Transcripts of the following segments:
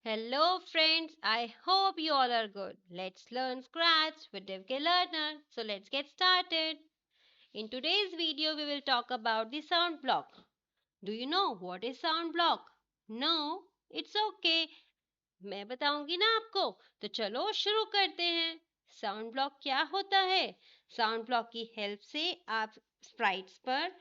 Hello friends, I hope you all are good. Let's learn Scratch with DevK Learner. So let's get started. In today's video we will talk about the sound block. Do you know what is sound block? No? It's okay. मैं बताऊंगी ना आपको. तो चलो शुरू करते हैं. Sound block क्या होता है? साउंड ब्लॉक की हेल्प से आप स्प्राइट्स पर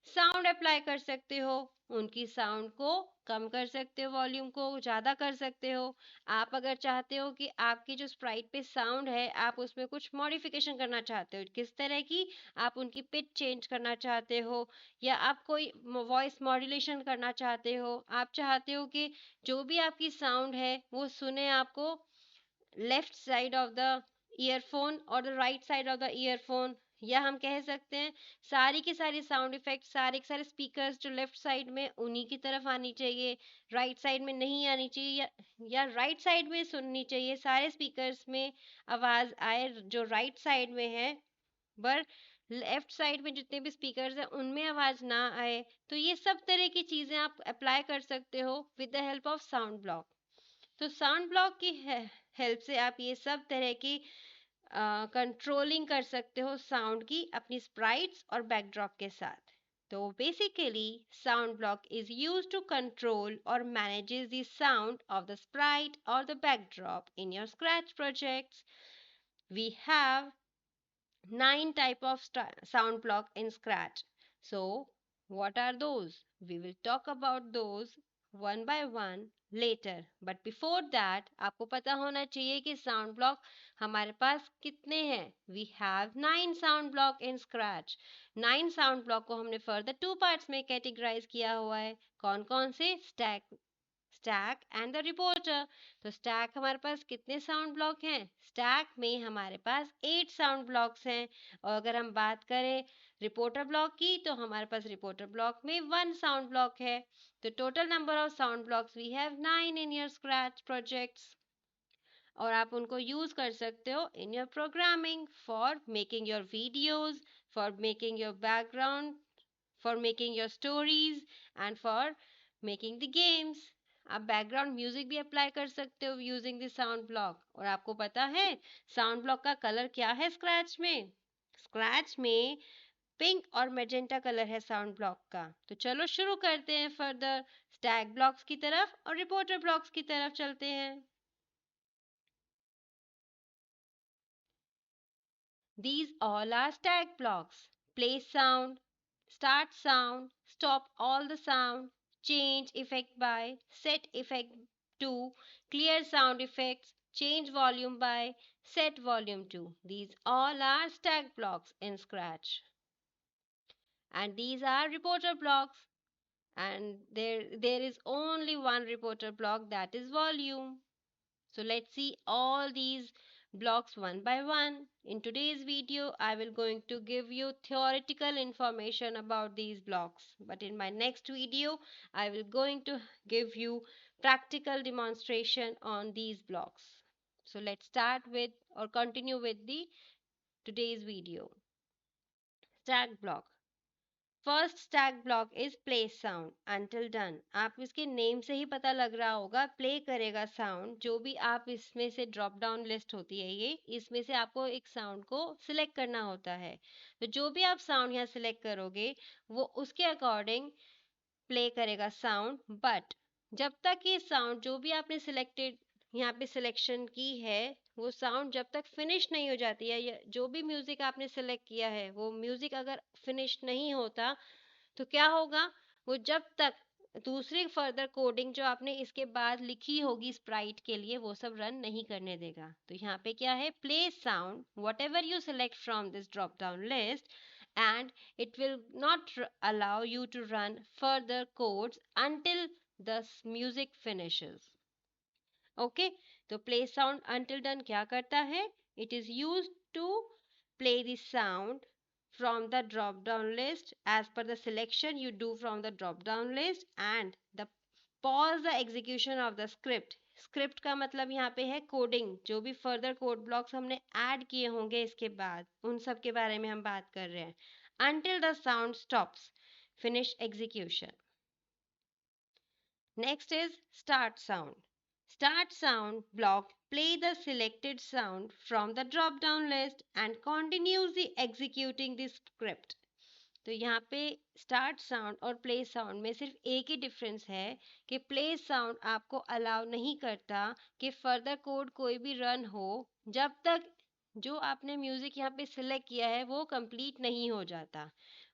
साउंड अप्लाई कर सकते हो. उनकी साउंड को कम कर सकते हो, वॉल्यूम को ज़्यादा कर सकते हो. आप अगर चाहते हो कि आपकी जो स्प्राइट पे साउंड है आप उसमें कुछ मॉडिफिकेशन करना चाहते हो, किस तरह की, आप उनकी पिच चेंज करना चाहते हो या आप कोई वॉइस मॉड्यूलेशन करना चाहते हो, आप चाहते हो कि जो भी आपकी साउंड है वो सुने आपको left side of the earphone और the right side of the earphone, या हम कह सकते हैं सारी की सारी साउंड इफेक्ट सारे के सारे स्पीकर्स जो लेफ्ट साइड में उन्हीं की तरफ आनी चाहिए, राइट साइड में नहीं आनी चाहिए, या राइट साइड में सुननी चाहिए, सारे स्पीकर्स में आवाज़ आए जो राइट साइड में है, पर लेफ्ट साइड में जितने भी स्पीकर्स हैं उनमें आवाज़ ना आए. तो ये सब तरह की चीज़ें आप अप्लाई कर सकते हो with the help of sound block. तो साउंड ब्लॉक की हेल्प से आप ये सब तरह की कंट्रोलिंग कर सकते हो साउंड की अपनी स्प्राइट्स और बैकड्रॉप के साथ. तो basically sound block is use to control और manages the sound of the sprite और the backdrop in your scratch projects. We have 9 type of sound block in Scratch. So, what are those? We will talk about those one by one later. But before that, आपको पता होना चाहिए कि sound block हमारे पास कितने हैं. We have 9 sound block in Scratch. 9 sound block को हमने further 2 parts में categorize किया हुआ है. कौन कौन से? Stack and the reporter. तो स्टैक हमारे पास कितने साउंड ब्लॉक हैं? स्टैक में हमारे पास 8 साउंड ब्लॉक्स हैं. और अगर हम बात करें रिपोर्टर ब्लॉक की तो हमारे पास रिपोर्टर ब्लॉक में 1 साउंड ब्लॉक है. तो total number of sound blocks we have 9 in your scratch projects. और आप उनको यूज कर सकते हो in your programming for making your videos, for making your background, for making your stories and for making the games. आप background music भी apply कर सकते हो यूजिंग द साउंड ब्लॉक. और आपको पता है साउंड ब्लॉक का कलर क्या है स्क्रैच में? स्क्रैच में पिंक और मैजेंटा कलर है साउंड ब्लॉक का. तो चलो शुरू करते हैं फर्दर स्टैक ब्लॉक्स की तरफ और रिपोर्टर ब्लॉक्स की तरफ चलते हैं. These all are stack blocks. Play sound, start sound, stop all the sound, change effect by, set effect to, clear sound effects, change volume by, set volume to. These all are stack blocks in Scratch. And these are reporter blocks. And there is only one reporter block, that is volume. So let's see all these blocks one by one. In today's video, I will going to give you theoretical information about these blocks. But in my next video, I will going to give you practical demonstration on these blocks. So let's start with or continue with the today's video. Stack block. First stack block is play sound until done. आप इसके name से ही पता लग रहा होगा, play करेगा sound. जो भी आप इसमें से ड्रॉप डाउन लिस्ट होती है ये, इसमें से आपको एक साउंड को सिलेक्ट करना होता है. तो जो भी आप साउंड यहाँ सिलेक्ट करोगे वो उसके अकॉर्डिंग प्ले करेगा साउंड. बट जब तक ये साउंड जो भी आपने सिलेक्टेड यहाँ पे सिलेक्शन की है वो साउंड जब तक फिनिश नहीं हो जाती है, या जो भी म्यूजिक आपने सिलेक्ट किया है वो म्यूजिक अगर फिनिश नहीं होता तो क्या होगा, वो जब तक दूसरी फर्दर कोडिंग जो आपने इसके बाद लिखी होगी स्प्राइट के लिए वो सब रन नहीं करने देगा. तो यहाँ पे क्या है, play sound what ever you select from this drop down list and it will not allow you to run further codes until the music finishes. Okay तो प्ले साउंड अंटिल डन क्या करता है, it is use to play the sound from the drop down list as per the selection you do from the drop down list and the pause the execution of the script. Script का मतलब यहाँ पे है coding, जो भी further code blocks हमने add किए होंगे इसके बाद उन सब के बारे में हम बात कर रहे हैं. until the sound stops, finish execution. Next is start sound. Start sound block play the selected sound from the drop down list and continues the executing the script. तो यहाँ पे स्टार्ट साउंड और प्ले साउंड में सिर्फ एक ही difference है कि play sound आपको अलाउ नहीं करता कि फर्दर कोड कोई भी रन हो जब तक जो आपने म्यूजिक यहाँ पे सिलेक्ट किया है वो कंप्लीट नहीं हो जाता.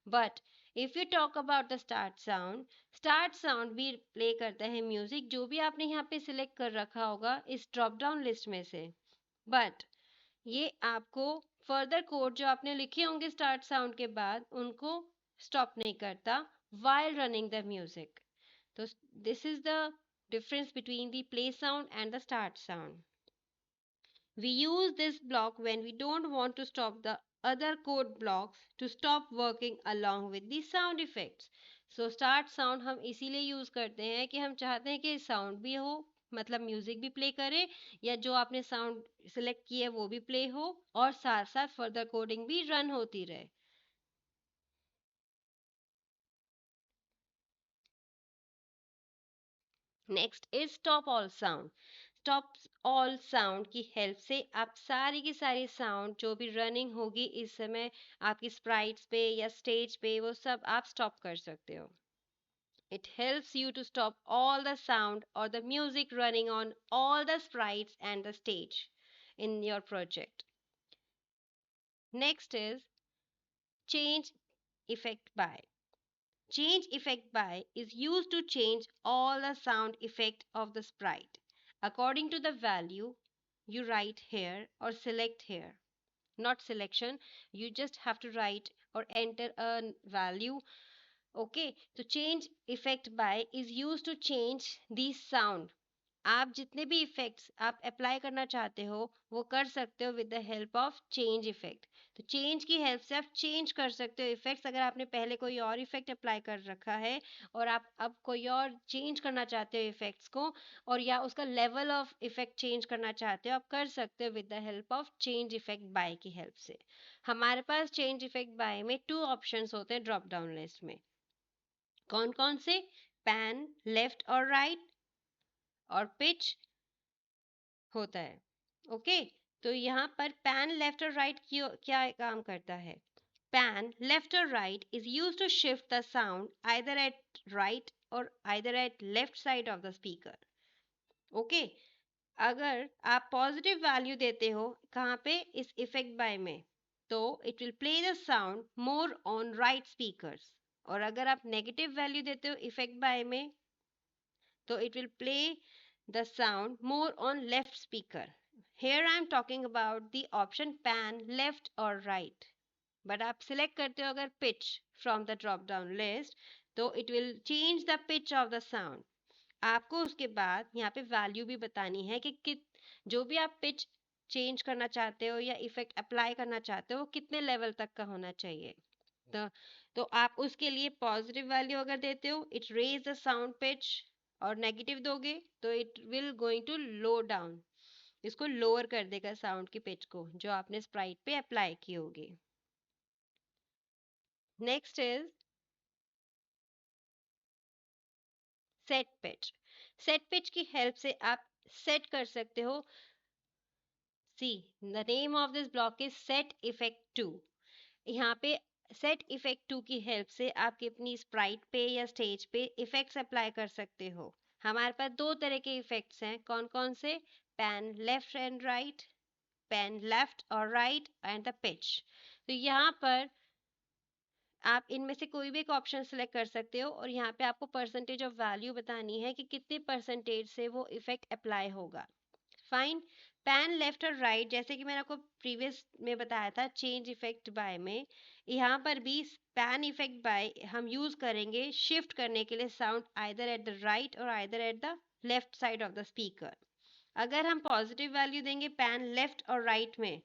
But if you talk about the start sound भी प्ले करता है म्यूजिक जो भी आपने यहाँ पे सिलेक्ट कर रखा होगा इस ड्रॉप डाउन लिस्ट में से. बट ये आपको फर्दर कोड जो आपने लिखे होंगे स्टार्ट साउंड के बाद उनको स्टॉप नहीं करता while रनिंग द म्यूजिक. तो this is the difference between the play sound and the start sound. We use this block when we don't want to stop the other code blocks to stop working along with the sound effects. So start sound हम इसीलिए use करते हैं कि हम चाहते हैं कि sound भी हो मतलब म्यूजिक भी प्ले करे या जो आपने साउंड सिलेक्ट किया है वो भी प्ले हो और साथ साथ फर्दर कोडिंग भी रन होती रहे. Next is stop all sound. Stop all sound की हेल्प से आप सारी की सारी साउंड जो भी रनिंग होगी इस समय आपकी स्प्राइट्स पे या स्टेज पे वो सब आप स्टॉप कर सकते हो. It helps you to stop all the sound or the music running on all the sprites and the stage in your project. Next is change effect by. Change effect by is used to change all the sound effect of the sprite according to the value you write here or select here. Not selection, you just have to write or enter a value. Okay, so change effect by is used to change the sound. आप जितने भी effects आप apply करना चाहते हो वो कर सकते हो with the help of change effect. तो चेंज की हेल्प से आप चेंज कर सकते हो इफेक्ट्स. अगर आपने पहले कोई और इफेक्ट अप्लाई कर रखा है और आप अब कोई और चेंज करना चाहते हो इफेक्ट्स को और या उसका लेवल ऑफ इफेक्ट चेंज करना चाहते हो आप कर सकते हो with the help of change effect bye की हेल्प से. हमारे पास चेंज इफेक्ट बाय में 2 ऑप्शंस होते हैं ड्रॉप डाउन लिस्ट में. कौन कौन से? पैन लेफ्ट और राइट और पिच होता है. ओके, तो यहाँ पर पैन लेफ्ट और राइट क्या काम करता है? पैन लेफ्ट और right is use to shift the sound either at right और either at left side of the speaker. Okay, अगर आप पॉजिटिव वैल्यू देते हो कहाँ पे इस इफेक्ट बाय में तो it will play the sound more on right speakers और अगर आप नेगेटिव वैल्यू देते हो इफेक्ट बाय में so it will play the sound more on left speaker. Here I am talking about the option pan left or right. But आप select करते हो अगर pitch from the drop down list तो it will change the pitch of the sound. आपको उसके बाद यहाँ पे वैल्यू भी बतानी है कि जो भी आप पिच चेंज करना चाहते हो या इफेक्ट अप्लाई करना चाहते हो वो कितने लेवल तक का होना चाहिए. तो तो आप उसके लिए पॉजिटिव वैल्यू अगर देते हो it raise the sound pitch और नेगेटिव दोगे तो it will going to low down. इसको लोअर कर देगा साउंड की पिच को जो आपने स्प्राइट पे अप्लाई की होगी. Next is set pitch. Set pitch की हेल्प से आप सेट कर सकते हो. See the name of this block is set effect 2. यहाँ पे सेट इफेक्ट 2 की हेल्प से आप अपनी स्प्राइट पे या स्टेज पे इफेक्ट्स अप्लाई कर सकते हो. हमारे पास 2 तरह के इफेक्ट्स हैं. कौन कौन से? Pan left and right, pan left और राइट एंड द पिच. तो यहाँ पर आप इनमें से कोई भी एक ऑप्शन सेलेक्ट कर सकते हो और यहाँ पे आपको परसेंटेज ऑफ वैल्यू बतानी है कि कितने परसेंटेज से वो इफेक्ट अप्लाई होगा. फाइन. पैन लेफ्ट और राइट जैसे कि मैंने आपको प्रीवियस में बताया था चेंज इफेक्ट बाय में यहाँ पर भी पैन इफेक्ट बाय हम यूज करेंगे शिफ्ट करने के लिए sound either at the right और either at the left side of the speaker. अगर हम पॉजिटिव वैल्यू देंगे पैन लेफ्ट और राइट में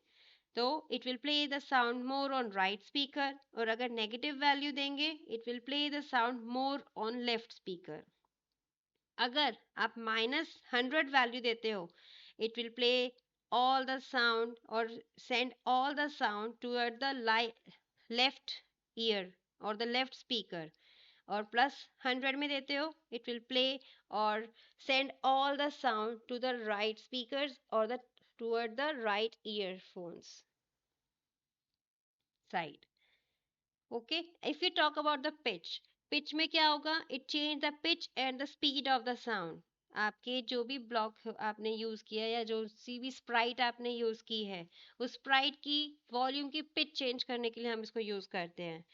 तो it will play the sound more on right speaker और अगर नेगेटिव वैल्यू देंगे it will play the sound more on left speaker. अगर आप -100 वैल्यू देते हो it will play all the sound or send all the sound toward the left ear or the left speaker और +100 में देते हो, it will play or send all the sound to the right speakers or the toward the right earphones side. Okay, if you talk about the pitch में क्या होगा, it change the pitch and the speed of the sound. आपके जो भी block आपने use किया या जो सी भी स्प्राइट आपने यूज की है, उस स्प्राइट की वॉल्यूम की पिच चेंज करने के लिए हम इसको यूज करते हैं.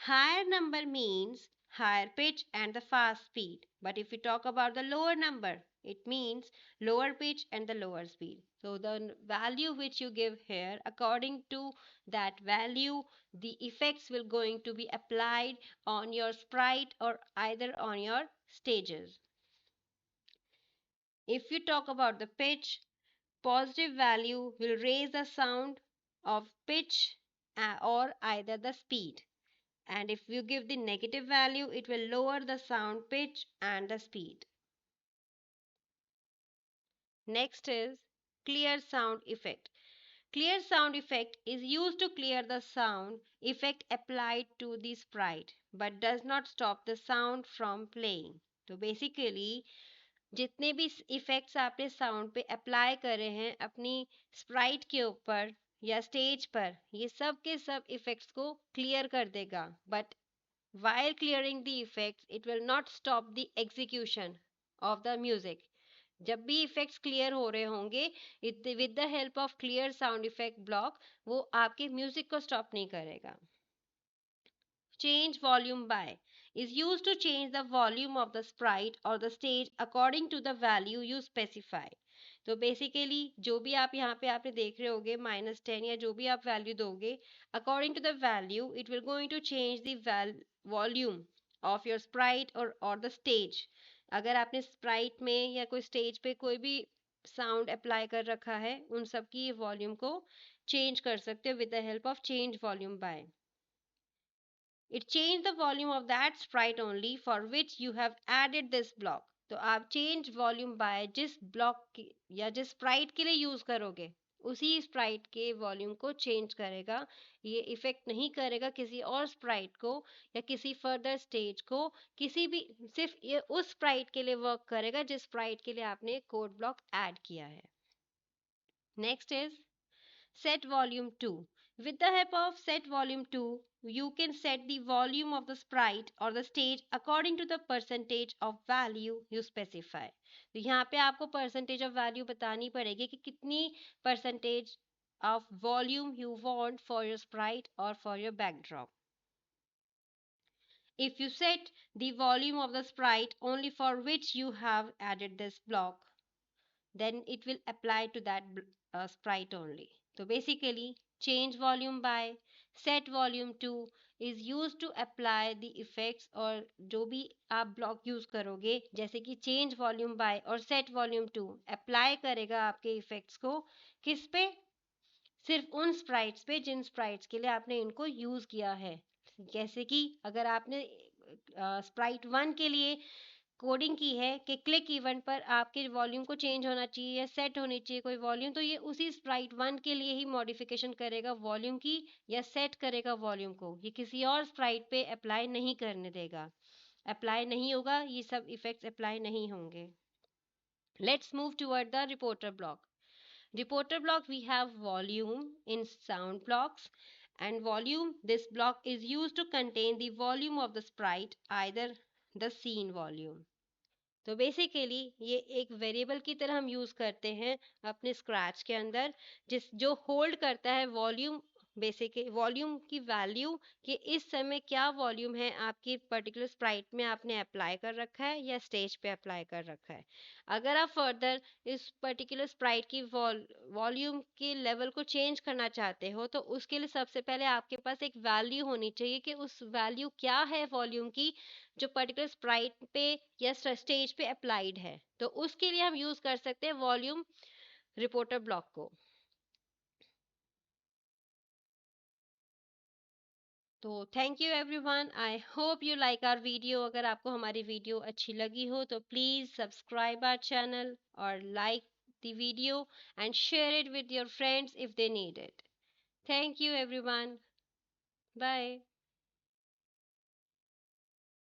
Higher number means higher pitch and the fast speed, but if we talk about the lower number, it means lower pitch and the lower speed. So the value which you give here, according to that value, the effects will going to be applied on your sprite or either on your stages. If you talk about the pitch, positive value will raise the sound of pitch or either the speed, and if you give the negative value, it will lower the sound pitch and the speed. Next is clear sound effect. Clear sound effect is used to clear the sound effect applied to the sprite but does not stop the sound from playing. तो basically जितने भी effects आपने sound पे apply करे हैं अपनी Sprite के ऊपर या स्टेज पर, ये सब के सब इफेक्ट्स को क्लियर कर देगा, but while clearing the effects it will not stop the execution of the music. जब भी इफेक्ट्स क्लियर हो रहे होंगे with the help of clear sound effect block, वो आपके म्यूजिक को स्टॉप नहीं करेगा. Change volume by is used to change the volume of the sprite or the stage according to the value you specify. तो basically जो भी आप यहाँ पे आपने देख रहे होगे -10 या जो भी आप वैल्यू दोगे, according to the value it will going to change the volume of your sprite और द स्टेज. अगर आपने स्प्राइट में या कोई स्टेज पे कोई भी साउंड अप्लाई कर रखा है, उन सब की वॉल्यूम को चेंज कर सकते हो with the help of change volume by. It change the volume of that sprite only for which you have added this block. तो आप change volume by जिस block या जिस sprite के लिए use करोगे, उसी sprite के volume को change करेगा. ये effect नहीं करेगा किसी और sprite को या किसी further stage को, किसी भी, सिर्फ ये उस sprite के लिए work करेगा जिस sprite के लिए आपने code block add किया है. Next is set volume 2. With the help of set volume 2, you can set the volume of the sprite or the stage according to the percentage of value you specify. तो यहाँ पे आपको percentage of value बतानी पड़ेगी कि कितनी percentage of volume you want for your sprite or for your backdrop. If you set the volume of the sprite only for which you have added this block, then it will apply to that sprite only. So basically, change volume by set volume to is used to apply the effects, और जो भी आप block use करोगे जैसे कि change volume by और set volume to apply करेगा आपके इफेक्ट्स को किस पे, सिर्फ उन स्प्राइट्स पे जिन स्प्राइट्स के लिए आपने इनको यूज किया है. जैसे कि अगर आपने स्प्राइट 1 के लिए कोडिंग की है कि क्लिक इवेंट पर आपके वॉल्यूम को चेंज होना चाहिए या सेट होनी चाहिए कोई वॉल्यूम, तो ये उसी स्प्राइट 1 के लिए ही मॉडिफिकेशन करेगा वॉल्यूम की या सेट करेगा वॉल्यूम को. ये किसी और स्प्राइट पे अप्लाई नहीं करने देगा, अप्लाई नहीं होगा, ये सब इफेक्ट्स अप्लाई नहीं होंगे. Let's move toward the reporter block. Reporter block, we have volume in sound blocks, and volume, this block is used to contain the volume of the sprite, either the scene volume. तो basically ये एक variable की तरह हम use करते हैं अपने scratch के अंदर, जिस जो होल्ड करता है वॉल्यूम, बेसिक वॉल्यूम की वैल्यू कि इस समय क्या वॉल्यूम है आपकी पर्टिकुलर स्प्राइट में आपने अप्लाई कर रखा है या स्टेज पे अप्लाई कर रखा है. अगर आप फर्दर इस पर्टिकुलर स्प्राइट की वॉल्यूम के लेवल को चेंज करना चाहते हो, तो उसके लिए सबसे पहले आपके पास एक वैल्यू होनी चाहिए कि उस वैल्यू क्या है वॉल्यूम की जो पर्टिकुलर स्प्राइट पे या स्टेज पे अप्लाइड है. तो उसके लिए हम यूज कर सकते हैं वॉल्यूम रिपोर्टर ब्लॉक को. तो thank you everyone, I hope you like our video. अगर आपको हमारी वीडियो अच्छी लगी हो तो प्लीज़ सब्सक्राइब आवर चैनल और like the video and share it with your friends if they need it. Thank you everyone, bye.